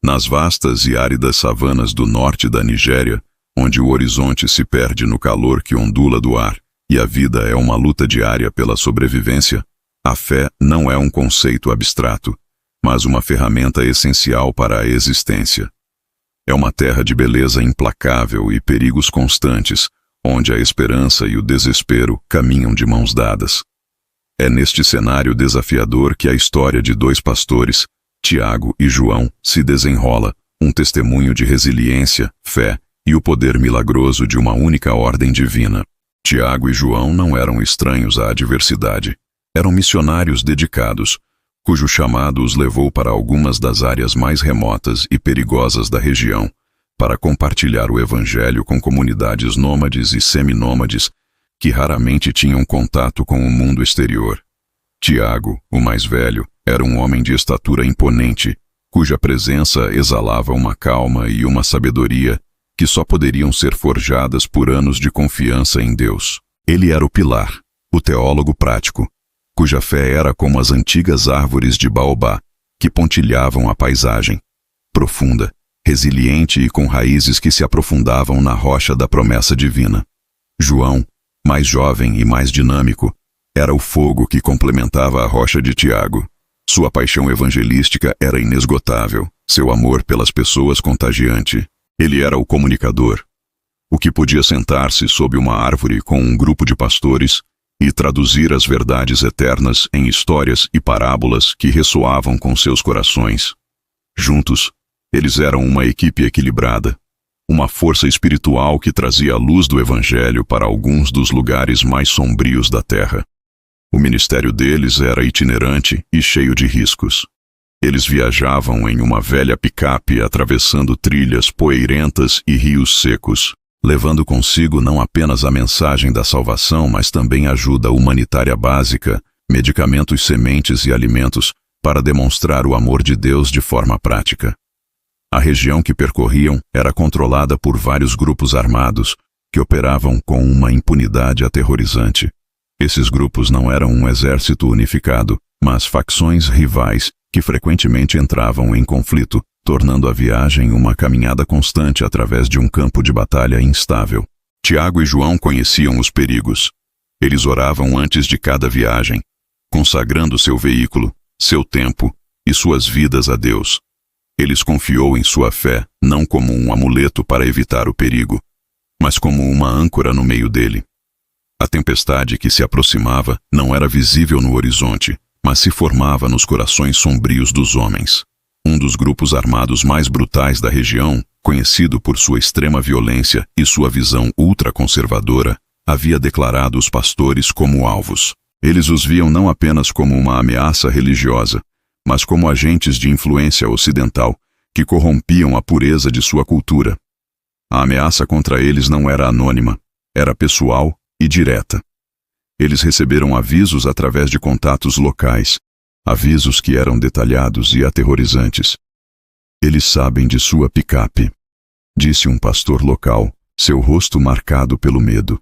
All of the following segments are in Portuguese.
Nas vastas e áridas savanas do norte da Nigéria, onde o horizonte se perde no calor que ondula do ar e a vida é uma luta diária pela sobrevivência, a fé não é um conceito abstrato, mas uma ferramenta essencial para a existência. É uma terra de beleza implacável e perigos constantes, onde a esperança e o desespero caminham de mãos dadas. É neste cenário desafiador que a história de dois pastores, Tiago e João, se desenrola, um testemunho de resiliência, fé e o poder milagroso de uma única ordem divina. Tiago e João não eram estranhos à adversidade. Eram missionários dedicados, cujo chamado os levou para algumas das áreas mais remotas e perigosas da região, para compartilhar o evangelho com comunidades nômades e seminômades que raramente tinham contato com o mundo exterior. Tiago, o mais velho, era um homem de estatura imponente, cuja presença exalava uma calma e uma sabedoria que só poderiam ser forjadas por anos de confiança em Deus. Ele era o pilar, o teólogo prático, cuja fé era como as antigas árvores de baobá, que pontilhavam a paisagem, profunda, resiliente e com raízes que se aprofundavam na rocha da promessa divina. João, mais jovem e mais dinâmico, era o fogo que complementava a rocha de Tiago. Sua paixão evangelística era inesgotável, seu amor pelas pessoas contagiante. Ele era o comunicador, o que podia sentar-se sob uma árvore com um grupo de pastores e traduzir as verdades eternas em histórias e parábolas que ressoavam com seus corações. Juntos, eles eram uma equipe equilibrada, uma força espiritual que trazia a luz do Evangelho para alguns dos lugares mais sombrios da terra. O ministério deles era itinerante e cheio de riscos. Eles viajavam em uma velha picape atravessando trilhas poeirentas e rios secos, levando consigo não apenas a mensagem da salvação, mas também ajuda humanitária básica, medicamentos, sementes e alimentos para demonstrar o amor de Deus de forma prática. A região que percorriam era controlada por vários grupos armados que operavam com uma impunidade aterrorizante. Esses grupos não eram um exército unificado, mas facções rivais que frequentemente entravam em conflito, tornando a viagem uma caminhada constante através de um campo de batalha instável. Tiago e João conheciam os perigos. Eles oravam antes de cada viagem, consagrando seu veículo, seu tempo e suas vidas a Deus. Eles confiou em sua fé não como um amuleto para evitar o perigo, mas como uma âncora no meio dele. A tempestade que se aproximava não era visível no horizonte, mas se formava nos corações sombrios dos homens. Um dos grupos armados mais brutais da região, conhecido por sua extrema violência e sua visão ultraconservadora, havia declarado os pastores como alvos. Eles os viam não apenas como uma ameaça religiosa, mas como agentes de influência ocidental que corrompiam a pureza de sua cultura. A ameaça contra eles não era anônima, era pessoal e direta. Eles receberam avisos através de contatos locais, avisos que eram detalhados e aterrorizantes. Eles sabem de sua picape, disse um pastor local, seu rosto marcado pelo medo.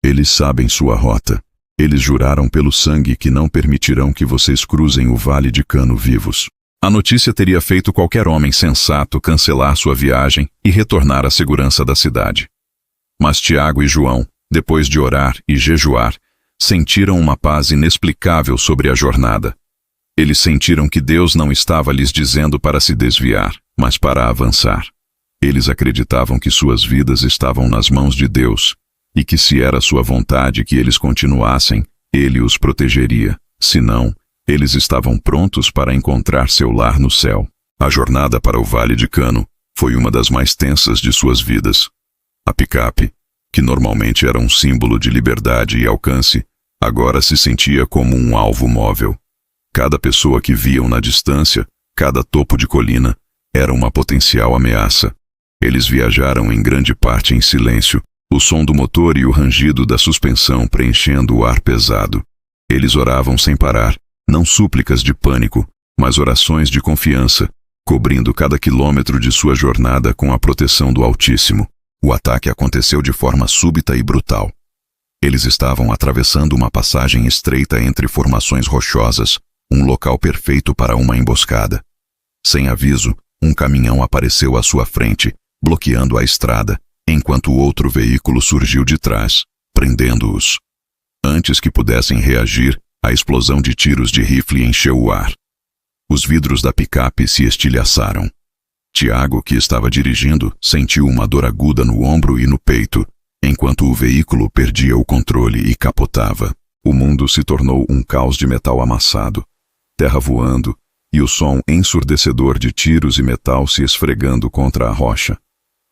Eles sabem sua rota. Eles juraram pelo sangue que não permitirão que vocês cruzem o Vale de Cano vivos. A notícia teria feito qualquer homem sensato cancelar sua viagem e retornar à segurança da cidade. Mas Tiago e João, depois de orar e jejuar, sentiram uma paz inexplicável sobre a jornada. Eles sentiram que Deus não estava lhes dizendo para se desviar, mas para avançar. Eles acreditavam que suas vidas estavam nas mãos de Deus, e que se era sua vontade que eles continuassem, Ele os protegeria. Se não, eles estavam prontos para encontrar seu lar no céu. A jornada para o Vale de Cano foi uma das mais tensas de suas vidas. A picape, que normalmente era um símbolo de liberdade e alcance, agora se sentia como um alvo móvel. Cada pessoa que viam na distância, cada topo de colina, era uma potencial ameaça. Eles viajaram em grande parte em silêncio, o som do motor e o rangido da suspensão preenchendo o ar pesado. Eles oravam sem parar, não súplicas de pânico, mas orações de confiança, cobrindo cada quilômetro de sua jornada com a proteção do Altíssimo. O ataque aconteceu de forma súbita e brutal. Eles estavam atravessando uma passagem estreita entre formações rochosas, um local perfeito para uma emboscada. Sem aviso, um caminhão apareceu à sua frente, bloqueando a estrada, enquanto outro veículo surgiu de trás, prendendo-os. Antes que pudessem reagir, a explosão de tiros de rifle encheu o ar. Os vidros da picape se estilhaçaram. Tiago, que estava dirigindo, sentiu uma dor aguda no ombro e no peito, enquanto o veículo perdia o controle e capotava. O mundo se tornou um caos de metal amassado, terra voando e o som ensurdecedor de tiros e metal se esfregando contra a rocha.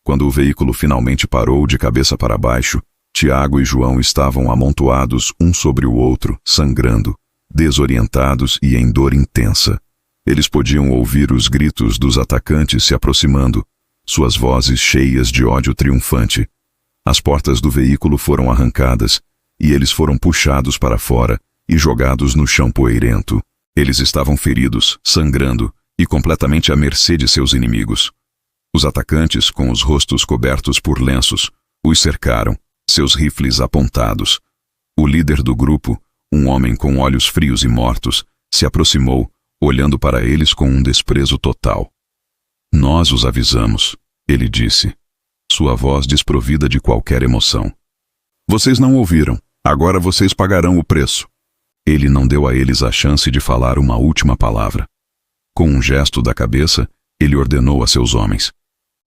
Quando o veículo finalmente parou de cabeça para baixo, Tiago e João estavam amontoados um sobre o outro, sangrando, desorientados e em dor intensa. Eles podiam ouvir os gritos dos atacantes se aproximando, suas vozes cheias de ódio triunfante. As portas do veículo foram arrancadas e eles foram puxados para fora e jogados no chão poeirento. Eles estavam feridos, sangrando e completamente à mercê de seus inimigos. Os atacantes, com os rostos cobertos por lenços, os cercaram, seus rifles apontados. O líder do grupo, um homem com olhos frios e mortos, se aproximou, olhando para eles com um desprezo total. "Nós os avisamos", ele disse, sua voz desprovida de qualquer emoção. "Vocês não ouviram, agora vocês pagarão o preço." Ele não deu a eles a chance de falar uma última palavra. Com um gesto da cabeça, ele ordenou a seus homens.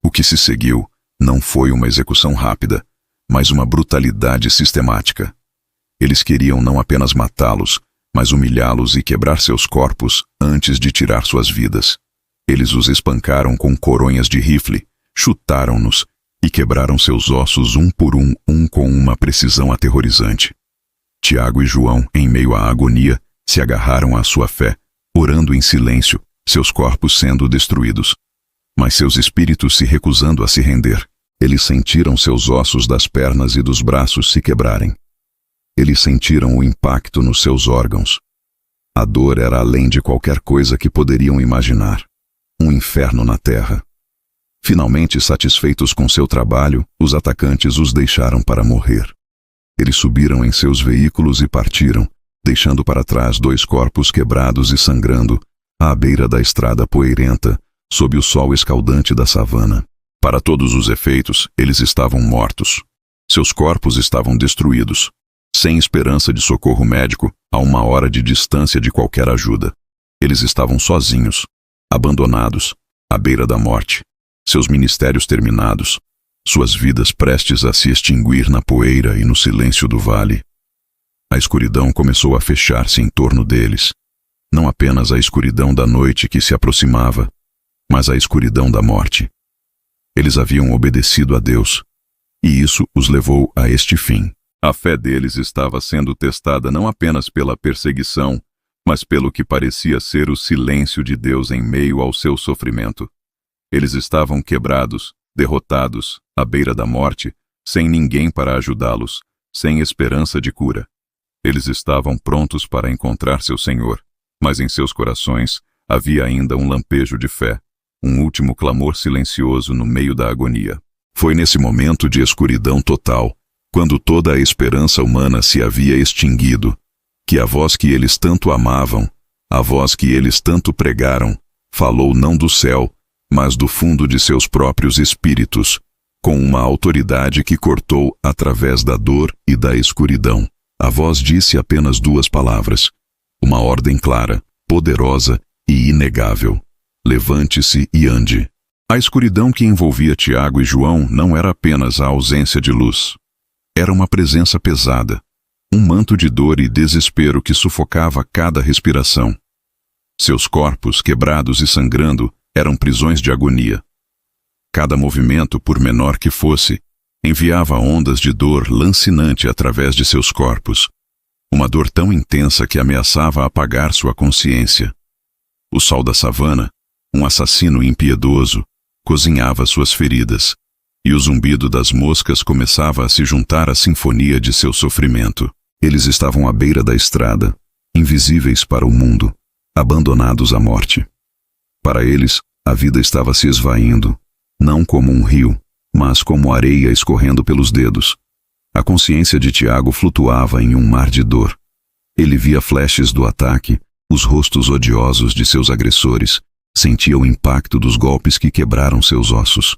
O que se seguiu não foi uma execução rápida, mas uma brutalidade sistemática. Eles queriam não apenas matá-los, mas humilhá-los e quebrar seus corpos antes de tirar suas vidas. Eles os espancaram com coronhas de rifle, chutaram-nos e quebraram seus ossos um por um com uma precisão aterrorizante. Tiago e João, em meio à agonia, se agarraram à sua fé, orando em silêncio, seus corpos sendo destruídos. Mas seus espíritos se recusando a se render. Eles sentiram seus ossos das pernas e dos braços se quebrarem. Eles sentiram o impacto nos seus órgãos. A dor era além de qualquer coisa que poderiam imaginar. Um inferno na terra. Finalmente satisfeitos com seu trabalho, os atacantes os deixaram para morrer. Eles subiram em seus veículos e partiram, deixando para trás 2 corpos quebrados e sangrando, à beira da estrada poeirenta, sob o sol escaldante da savana. Para todos os efeitos, eles estavam mortos. Seus corpos estavam destruídos, sem esperança de socorro médico, a 1 hora de distância de qualquer ajuda. Eles estavam sozinhos, abandonados, à beira da morte, seus ministérios terminados, suas vidas prestes a se extinguir na poeira e no silêncio do vale. A escuridão começou a fechar-se em torno deles. Não apenas a escuridão da noite que se aproximava, mas a escuridão da morte. Eles haviam obedecido a Deus, e isso os levou a este fim. A fé deles estava sendo testada não apenas pela perseguição, mas pelo que parecia ser o silêncio de Deus em meio ao seu sofrimento. Eles estavam quebrados, derrotados, à beira da morte, sem ninguém para ajudá-los, sem esperança de cura. Eles estavam prontos para encontrar seu Senhor, mas em seus corações havia ainda um lampejo de fé, um último clamor silencioso no meio da agonia. Foi nesse momento de escuridão total, quando toda a esperança humana se havia extinguido, que a voz que eles tanto amavam, a voz que eles tanto pregaram, falou não do céu, mas do fundo de seus próprios espíritos, com uma autoridade que cortou através da dor e da escuridão. A voz disse apenas 2 palavras, uma ordem clara, poderosa e inegável: levante-se e ande. A escuridão que envolvia Tiago e João não era apenas a ausência de luz. Era uma presença pesada, um manto de dor e desespero que sufocava cada respiração. Seus corpos, quebrados e sangrando, eram prisões de agonia. Cada movimento, por menor que fosse, enviava ondas de dor lancinante através de seus corpos. Uma dor tão intensa que ameaçava apagar sua consciência. O sol da savana, um assassino impiedoso, cozinhava suas feridas, e o zumbido das moscas começava a se juntar à sinfonia de seu sofrimento. Eles estavam à beira da estrada, invisíveis para o mundo, abandonados à morte. Para eles, a vida estava se esvaindo, não como um rio, mas como areia escorrendo pelos dedos. A consciência de Tiago flutuava em um mar de dor. Ele via flashes do ataque, os rostos odiosos de seus agressores, sentia o impacto dos golpes que quebraram seus ossos.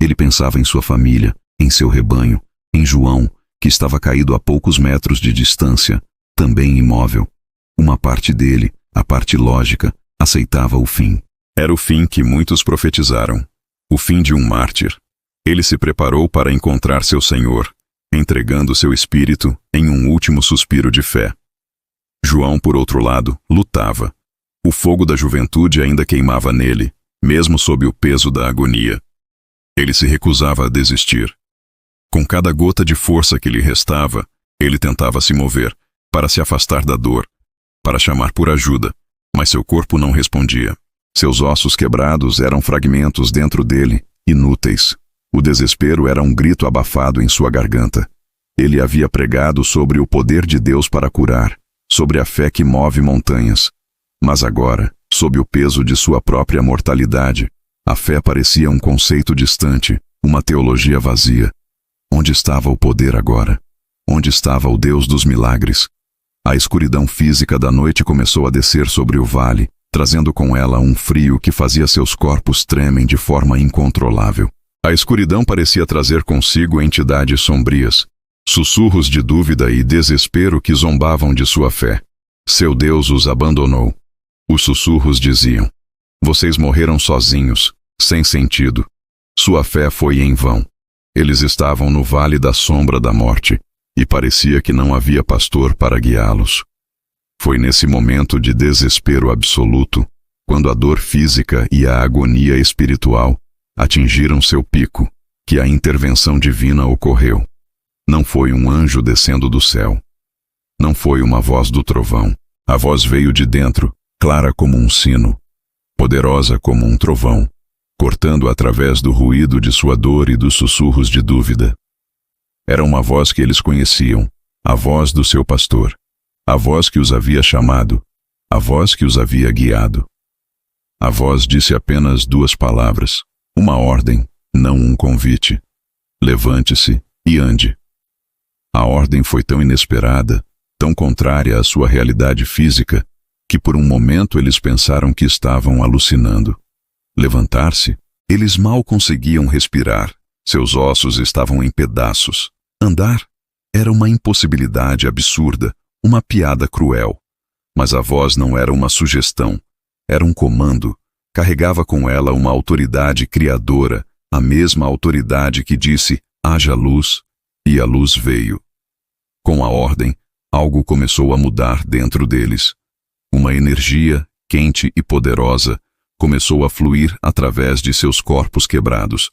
Ele pensava em sua família, em seu rebanho, em João, que estava caído a poucos metros de distância, também imóvel. Uma parte dele, a parte lógica, aceitava o fim. Era o fim que muitos profetizaram. O fim de um mártir. Ele se preparou para encontrar seu Senhor, entregando seu espírito em um último suspiro de fé. João, por outro lado, lutava. O fogo da juventude ainda queimava nele, mesmo sob o peso da agonia. Ele se recusava a desistir. Com cada gota de força que lhe restava, ele tentava se mover, para se afastar da dor, para chamar por ajuda, mas seu corpo não respondia. Seus ossos quebrados eram fragmentos dentro dele, inúteis. O desespero era um grito abafado em sua garganta. Ele havia pregado sobre o poder de Deus para curar, sobre a fé que move montanhas. Mas agora, sob o peso de sua própria mortalidade, a fé parecia um conceito distante, uma teologia vazia. Onde estava o poder agora? Onde estava o Deus dos milagres? A escuridão física da noite começou a descer sobre o vale, trazendo com ela um frio que fazia seus corpos tremem de forma incontrolável. A escuridão parecia trazer consigo entidades sombrias, sussurros de dúvida e desespero que zombavam de sua fé. Seu Deus os abandonou. Os sussurros diziam: vocês morreram sozinhos, sem sentido. Sua fé foi em vão. Eles estavam no vale da sombra da morte, e parecia que não havia pastor para guiá-los. Foi nesse momento de desespero absoluto, quando a dor física e a agonia espiritual atingiram seu pico, que a intervenção divina ocorreu. Não foi um anjo descendo do céu. Não foi uma voz do trovão. A voz veio de dentro, clara como um sino, poderosa como um trovão, cortando através do ruído de sua dor e dos sussurros de dúvida. Era uma voz que eles conheciam, a voz do seu pastor, a voz que os havia chamado, a voz que os havia guiado. A voz disse apenas duas palavras, uma ordem, não um convite. Levante-se e ande. A ordem foi tão inesperada, tão contrária à sua realidade física, que por um momento eles pensaram que estavam alucinando. Levantar-se? Eles mal conseguiam respirar, seus ossos estavam em pedaços. Andar? Era uma impossibilidade absurda, uma piada cruel. Mas a voz não era uma sugestão, era um comando. Carregava com ela uma autoridade criadora, a mesma autoridade que disse: haja luz, e a luz veio. Com a ordem, algo começou a mudar dentro deles. Uma energia, quente e poderosa, começou a fluir através de seus corpos quebrados.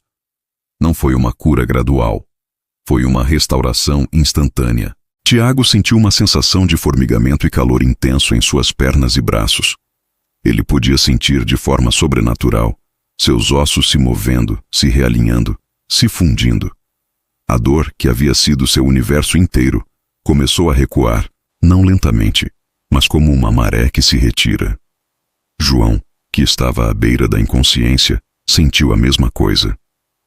Não foi uma cura gradual. Foi uma restauração instantânea. Tiago sentiu uma sensação de formigamento e calor intenso em suas pernas e braços. Ele podia sentir de forma sobrenatural, seus ossos se movendo, se realinhando, se fundindo. A dor, que havia sido seu universo inteiro, começou a recuar, não lentamente, mas como uma maré que se retira. João, que estava à beira da inconsciência, sentiu a mesma coisa.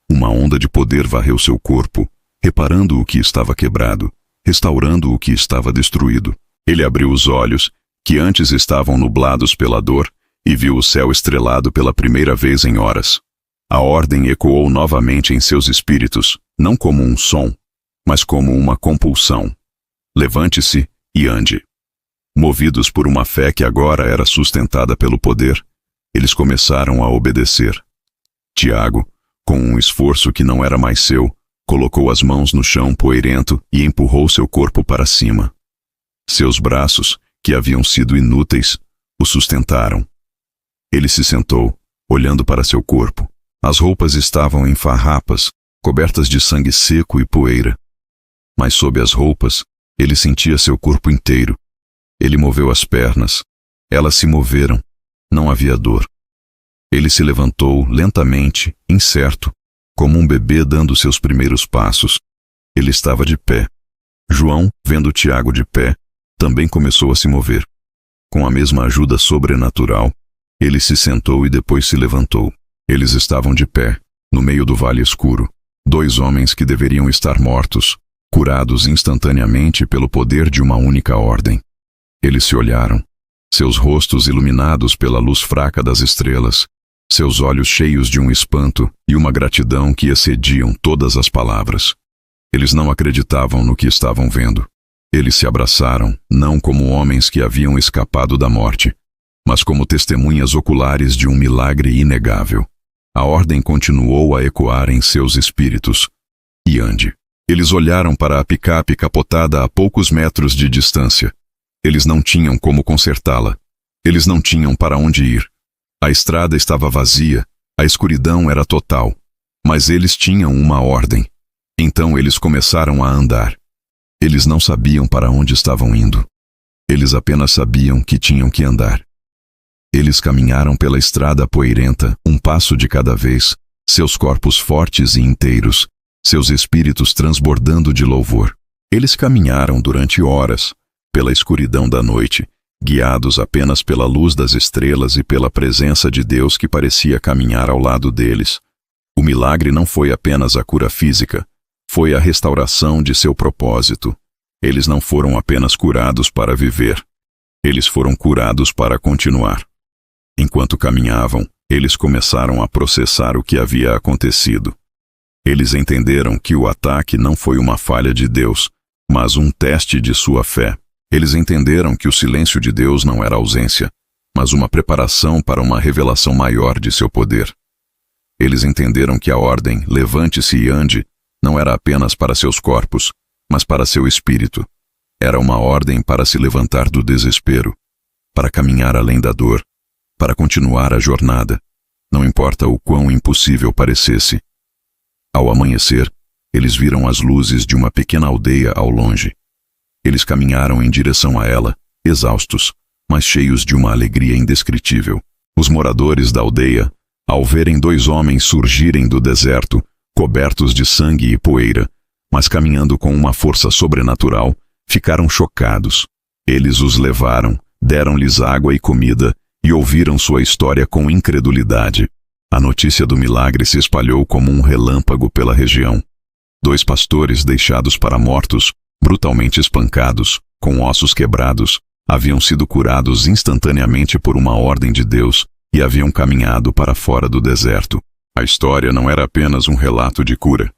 Uma onda de poder varreu seu corpo, reparando o que estava quebrado, restaurando o que estava destruído. Ele abriu os olhos, que antes estavam nublados pela dor, e viu o céu estrelado pela primeira vez em horas. A ordem ecoou novamente em seus espíritos, não como um som, mas como uma compulsão. Levante-se e ande. Movidos por uma fé que agora era sustentada pelo poder, eles começaram a obedecer. Tiago, com um esforço que não era mais seu, colocou as mãos no chão poeirento e empurrou seu corpo para cima. Seus braços, que haviam sido inúteis, o sustentaram. Ele se sentou, olhando para seu corpo. As roupas estavam em farrapas, cobertas de sangue seco e poeira. Mas sob as roupas, ele sentia seu corpo inteiro. Ele moveu as pernas. Elas se moveram. Não havia dor. Ele se levantou lentamente, incerto, como um bebê dando seus primeiros passos. Ele estava de pé. João, vendo Tiago de pé, também começou a se mover. Com a mesma ajuda sobrenatural, ele se sentou e depois se levantou. Eles estavam de pé, no meio do vale escuro. Dois homens que deveriam estar mortos, curados instantaneamente pelo poder de uma única ordem. Eles se olharam. seus rostos iluminados pela luz fraca das estrelas, seus olhos cheios de um espanto e uma gratidão que excediam todas as palavras. Eles não acreditavam no que estavam vendo. Eles se abraçaram, não como homens que haviam escapado da morte, mas como testemunhas oculares de um milagre inegável. A ordem continuou a ecoar em seus espíritos. E ande. Eles olharam para a picape capotada a poucos metros de distância. Eles não tinham como consertá-la. Eles não tinham para onde ir. A estrada estava vazia, a escuridão era total. Mas eles tinham uma ordem. Então eles começaram a andar. Eles não sabiam para onde estavam indo. Eles apenas sabiam que tinham que andar. Eles caminharam pela estrada poeirenta, um passo de cada vez, seus corpos fortes e inteiros, seus espíritos transbordando de louvor. Eles caminharam durante horas, pela escuridão da noite, guiados apenas pela luz das estrelas e pela presença de Deus que parecia caminhar ao lado deles. O milagre não foi apenas a cura física, foi a restauração de seu propósito. Eles não foram apenas curados para viver, eles foram curados para continuar. Enquanto caminhavam, eles começaram a processar o que havia acontecido. Eles entenderam que o ataque não foi uma falha de Deus, mas um teste de sua fé. Eles entenderam que o silêncio de Deus não era ausência, mas uma preparação para uma revelação maior de seu poder. Eles entenderam que a ordem, levante-se e ande, não era apenas para seus corpos, mas para seu espírito. Era uma ordem para se levantar do desespero, para caminhar além da dor, para continuar a jornada, não importa o quão impossível parecesse. Ao amanhecer, eles viram as luzes de uma pequena aldeia ao longe. Eles caminharam em direção a ela, exaustos, mas cheios de uma alegria indescritível. Os moradores da aldeia, ao verem dois homens surgirem do deserto, cobertos de sangue e poeira, mas caminhando com uma força sobrenatural, ficaram chocados. Eles os levaram, deram-lhes água e comida, e ouviram sua história com incredulidade. A notícia do milagre se espalhou como um relâmpago pela região. Dois pastores deixados para mortos, brutalmente espancados, com ossos quebrados, haviam sido curados instantaneamente por uma ordem de Deus e haviam caminhado para fora do deserto. A história não era apenas um relato de cura.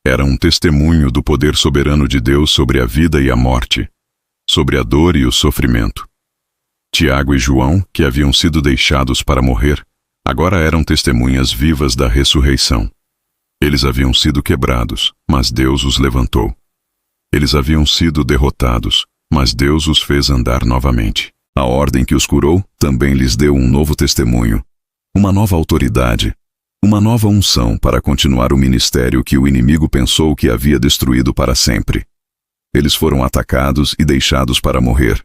Era um testemunho do poder soberano de Deus sobre a vida e a morte, sobre a dor e o sofrimento. Tiago e João, que haviam sido deixados para morrer, agora eram testemunhas vivas da ressurreição. Eles haviam sido quebrados, mas Deus os levantou. Eles haviam sido derrotados, mas Deus os fez andar novamente. A ordem que os curou também lhes deu um novo testemunho, uma nova autoridade, uma nova unção para continuar o ministério que o inimigo pensou que havia destruído para sempre. Eles foram atacados e deixados para morrer,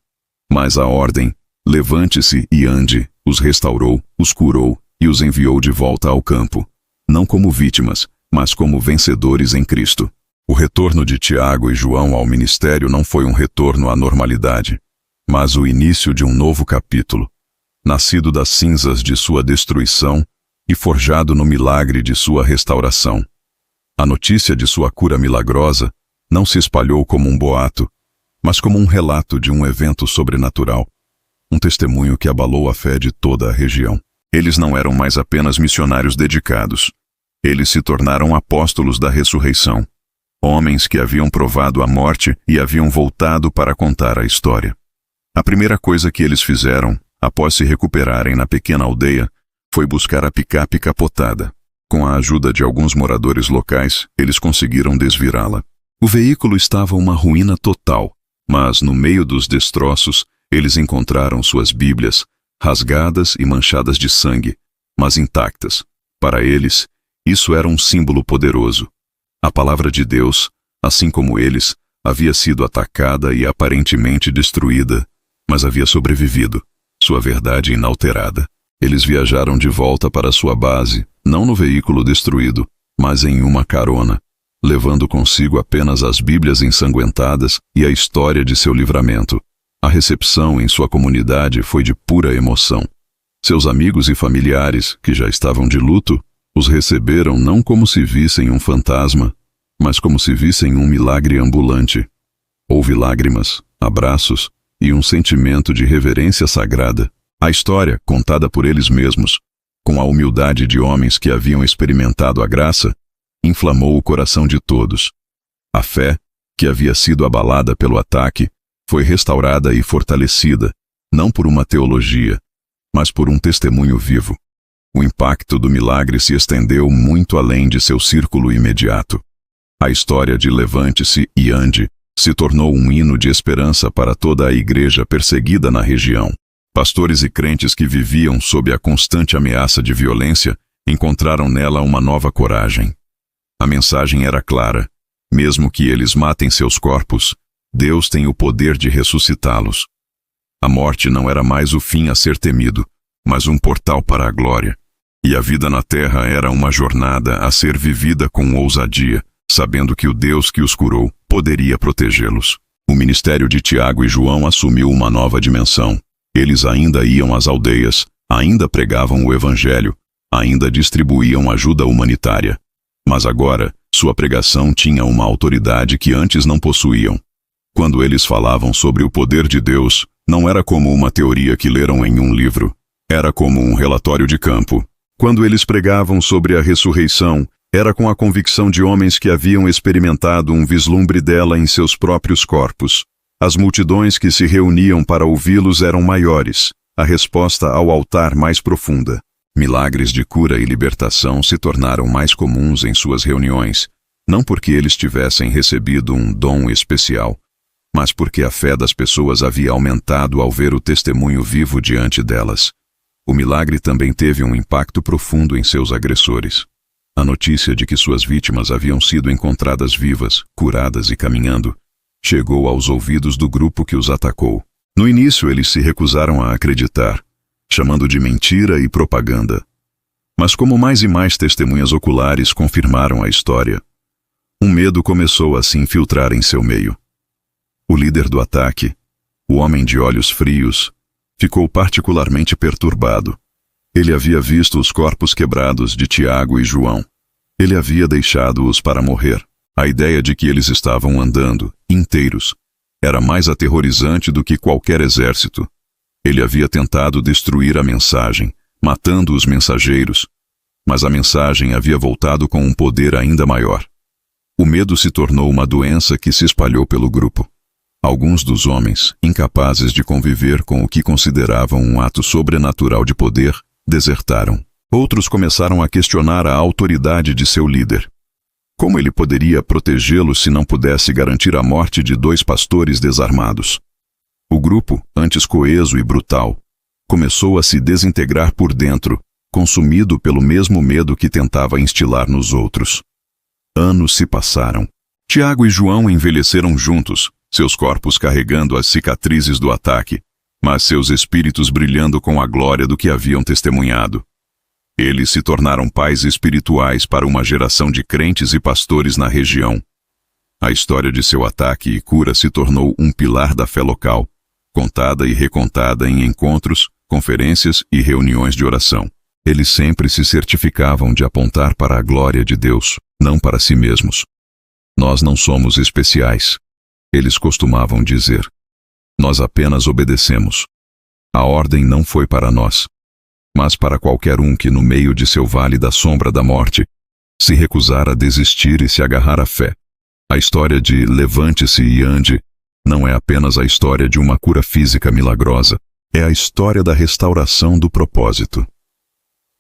mas a ordem, levante-se e ande, os restaurou, os curou e os enviou de volta ao campo, não como vítimas, mas como vencedores em Cristo. O retorno de Tiago e João ao ministério não foi um retorno à normalidade, mas o início de um novo capítulo, nascido das cinzas de sua destruição e forjado no milagre de sua restauração. A notícia de sua cura milagrosa não se espalhou como um boato, mas como um relato de um evento sobrenatural, um testemunho que abalou a fé de toda a região. Eles não eram mais apenas missionários dedicados. Eles se tornaram apóstolos da ressurreição, homens que haviam provado a morte e haviam voltado para contar a história. A primeira coisa que eles fizeram, após se recuperarem na pequena aldeia, foi buscar a picape capotada. Com a ajuda de alguns moradores locais, eles conseguiram desvirá-la. O veículo estava uma ruína total, mas no meio dos destroços, eles encontraram suas Bíblias, rasgadas e manchadas de sangue, mas intactas. Para eles, isso era um símbolo poderoso. A palavra de Deus, assim como eles, havia sido atacada e aparentemente destruída, mas havia sobrevivido, sua verdade inalterada. Eles viajaram de volta para sua base, não no veículo destruído, mas em uma carona, levando consigo apenas as Bíblias ensanguentadas e a história de seu livramento. A recepção em sua comunidade foi de pura emoção. Seus amigos e familiares, que já estavam de luto, os receberam não como se vissem um fantasma, mas como se vissem um milagre ambulante. Houve lágrimas, abraços e um sentimento de reverência sagrada. A história, contada por eles mesmos, com a humildade de homens que haviam experimentado a graça, inflamou o coração de todos. A fé, que havia sido abalada pelo ataque, foi restaurada e fortalecida, não por uma teologia, mas por um testemunho vivo. O impacto do milagre se estendeu muito além de seu círculo imediato. A história de Levante-se e Ande se tornou um hino de esperança para toda a igreja perseguida na região. Pastores e crentes que viviam sob a constante ameaça de violência encontraram nela uma nova coragem. A mensagem era clara: mesmo que eles matem seus corpos, Deus tem o poder de ressuscitá-los. A morte não era mais o fim a ser temido, mas um portal para a glória. E a vida na terra era uma jornada a ser vivida com ousadia, sabendo que o Deus que os curou poderia protegê-los. O ministério de Tiago e João assumiu uma nova dimensão. Eles ainda iam às aldeias, ainda pregavam o evangelho, ainda distribuíam ajuda humanitária. Mas agora, sua pregação tinha uma autoridade que antes não possuíam. Quando eles falavam sobre o poder de Deus, não era como uma teoria que leram em um livro. Era como um relatório de campo. Quando eles pregavam sobre a ressurreição, era com a convicção de homens que haviam experimentado um vislumbre dela em seus próprios corpos. As multidões que se reuniam para ouvi-los eram maiores, a resposta ao altar mais profunda. Milagres de cura e libertação se tornaram mais comuns em suas reuniões, não porque eles tivessem recebido um dom especial, mas porque a fé das pessoas havia aumentado ao ver o testemunho vivo diante delas. O milagre também teve um impacto profundo em seus agressores. A notícia de que suas vítimas haviam sido encontradas vivas, curadas e caminhando, chegou aos ouvidos do grupo que os atacou. No início, eles se recusaram a acreditar, chamando de mentira e propaganda. Mas como mais e mais testemunhas oculares confirmaram a história, um medo começou a se infiltrar em seu meio. O líder do ataque, o homem de olhos frios, ficou particularmente perturbado. Ele havia visto os corpos quebrados de Tiago e João. Ele havia deixado-os para morrer. A ideia de que eles estavam andando, inteiros, era mais aterrorizante do que qualquer exército. Ele havia tentado destruir a mensagem, matando os mensageiros, mas a mensagem havia voltado com um poder ainda maior. O medo se tornou uma doença que se espalhou pelo grupo. Alguns dos homens, incapazes de conviver com o que consideravam um ato sobrenatural de poder, desertaram. Outros começaram a questionar a autoridade de seu líder. Como ele poderia protegê-los se não pudesse garantir a morte de 2 pastores desarmados? O grupo, antes coeso e brutal, começou a se desintegrar por dentro, consumido pelo mesmo medo que tentava instilar nos outros. Anos se passaram. Tiago e João envelheceram juntos, seus corpos carregando as cicatrizes do ataque, mas seus espíritos brilhando com a glória do que haviam testemunhado. Eles se tornaram pais espirituais para uma geração de crentes e pastores na região. A história de seu ataque e cura se tornou um pilar da fé local, contada e recontada em encontros, conferências e reuniões de oração. Eles sempre se certificavam de apontar para a glória de Deus, não para si mesmos. Nós não somos especiais, eles costumavam dizer. Nós apenas obedecemos. A ordem não foi para nós, mas para qualquer um que no meio de seu vale da sombra da morte se recusar a desistir e se agarrar à fé. A história de Levante-se e Ande não é apenas a história de uma cura física milagrosa, é a história da restauração do propósito.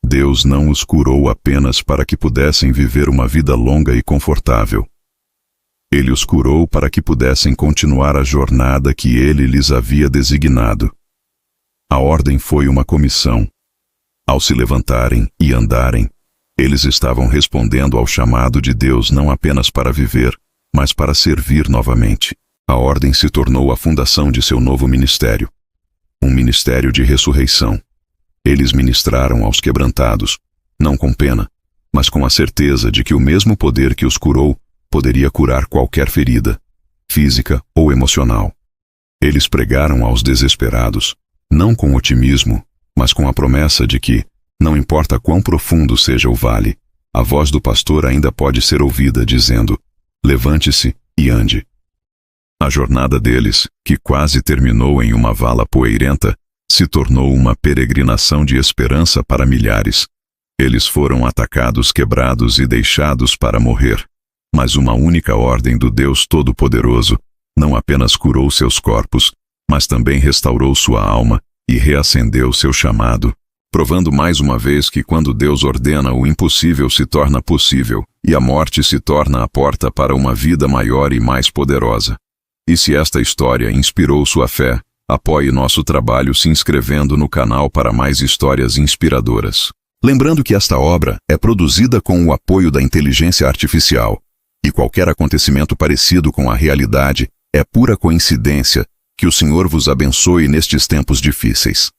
Deus não os curou apenas para que pudessem viver uma vida longa e confortável. Ele os curou para que pudessem continuar a jornada que Ele lhes havia designado. A ordem foi uma comissão. Ao se levantarem e andarem, eles estavam respondendo ao chamado de Deus não apenas para viver, mas para servir novamente. A ordem se tornou a fundação de seu novo ministério. Um ministério de ressurreição. Eles ministraram aos quebrantados, não com pena, mas com a certeza de que o mesmo poder que os curou poderia curar qualquer ferida, física ou emocional. Eles pregaram aos desesperados, não com otimismo, mas com a promessa de que, não importa quão profundo seja o vale, a voz do pastor ainda pode ser ouvida dizendo: levante-se e ande. A jornada deles, que quase terminou em uma vala poeirenta, se tornou uma peregrinação de esperança para milhares. Eles foram atacados, quebrados e deixados para morrer. Mas uma única ordem do Deus Todo-Poderoso não apenas curou seus corpos, mas também restaurou sua alma e reacendeu seu chamado, provando mais uma vez que quando Deus ordena, o impossível se torna possível e a morte se torna a porta para uma vida maior e mais poderosa. E se esta história inspirou sua fé, apoie nosso trabalho se inscrevendo no canal para mais histórias inspiradoras. Lembrando que esta obra é produzida com o apoio da inteligência artificial, e qualquer acontecimento parecido com a realidade é pura coincidência. Que o Senhor vos abençoe nestes tempos difíceis.